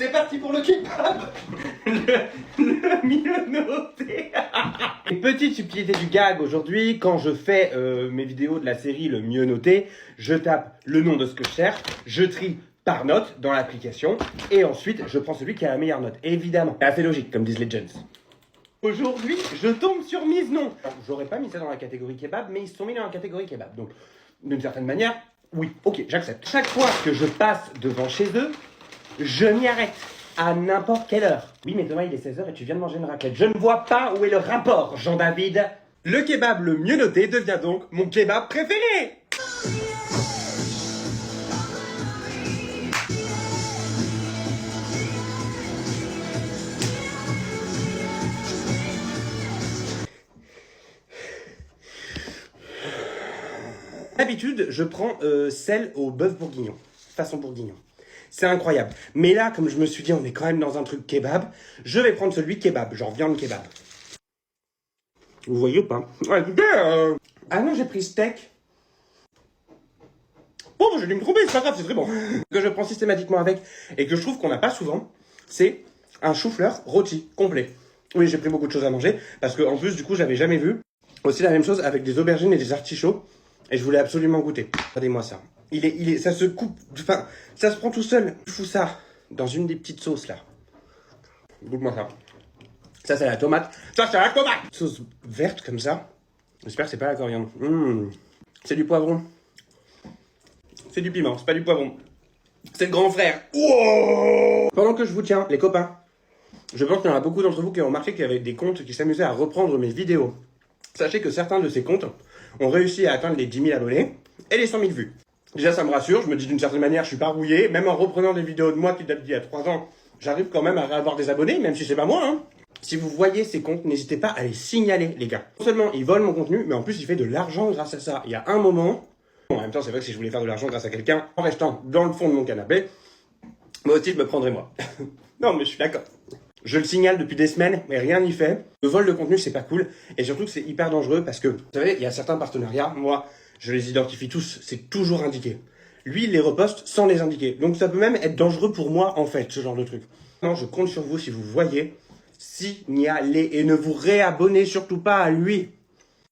C'est parti pour le kebab. Le mieux noté. Et petite subtilité du gag aujourd'hui, quand je fais mes vidéos de la série le mieux noté, je tape le nom de ce que je cherche, je trie par note dans l'application, et ensuite je prends celui qui a la meilleure note. Évidemment, c'est assez logique comme disent les gens. Aujourd'hui, je tombe sur Mise Non. J'aurais pas mis ça dans la catégorie kebab, mais ils se sont mis dans la catégorie kebab. Donc, d'une certaine manière, oui, ok, j'accepte. Chaque fois que je passe devant chez eux, je m'y arrête à n'importe quelle heure. Oui, mais Thomas, il est 16h et tu viens de manger une raclette. Je ne vois pas où est le rapport, Jean-David. Le kebab le mieux noté devient donc mon kebab préféré. D'habitude, je prends celle au bœuf bourguignon, façon bourguignon. C'est incroyable. Mais là, comme je me suis dit, on est quand même dans un truc kebab, je vais prendre celui kebab, genre viande kebab. Vous voyez ou pas? Ouais, écoutez, ah non, j'ai pris steak. Bon, j'ai dû me tromper, c'est pas grave, c'est très bon. Ce que je prends systématiquement avec, et que je trouve qu'on n'a pas souvent, c'est un chou-fleur rôti, complet. Oui, j'ai pris beaucoup de choses à manger, parce que en plus, du coup, j'avais jamais vu. Aussi la même chose avec des aubergines et des artichauts. Et je voulais absolument goûter. Regardez-moi ça. Ça se coupe, enfin, ça se prend tout seul. Je fous ça dans une des petites sauces là. Goûte-moi ça. Ça, c'est la tomate. Ça, c'est la tomate. Sauce verte comme ça. J'espère que c'est pas la coriandre. C'est du poivron. C'est du piment, c'est pas du poivron. C'est le grand frère. Wow. Pendant que je vous tiens, les copains, je pense qu'il y en a beaucoup d'entre vous qui ont remarqué qu'il y avait des comptes qui s'amusaient à reprendre mes vidéos. Sachez que certains de ces comptes ont réussi à atteindre les 10 000 abonnés et les 100 000 vues. Déjà, ça me rassure, je me dis d'une certaine manière, je suis pas rouillé. Même en reprenant des vidéos de moi qui datent d'il y a 3 ans, j'arrive quand même à avoir des abonnés, même si c'est pas moi. Hein. Si vous voyez ces comptes, n'hésitez pas à les signaler, les gars. Non seulement ils volent mon contenu, mais en plus il fait de l'argent grâce à ça. Il y a un moment, bon, en même temps c'est vrai que si je voulais faire de l'argent grâce à quelqu'un, en restant dans le fond de mon canapé, moi aussi je me prendrais moi. Non mais je suis d'accord. Je le signale depuis des semaines, mais rien n'y fait. Le vol de contenu, c'est pas cool. Et surtout que c'est hyper dangereux parce que, vous savez, il y a certains partenariats, moi, je les identifie tous, c'est toujours indiqué. Lui, il les reposte sans les indiquer. Donc ça peut même être dangereux pour moi, en fait, ce genre de truc. Non, je compte sur vous, si vous voyez, signalez et ne vous réabonnez surtout pas à lui.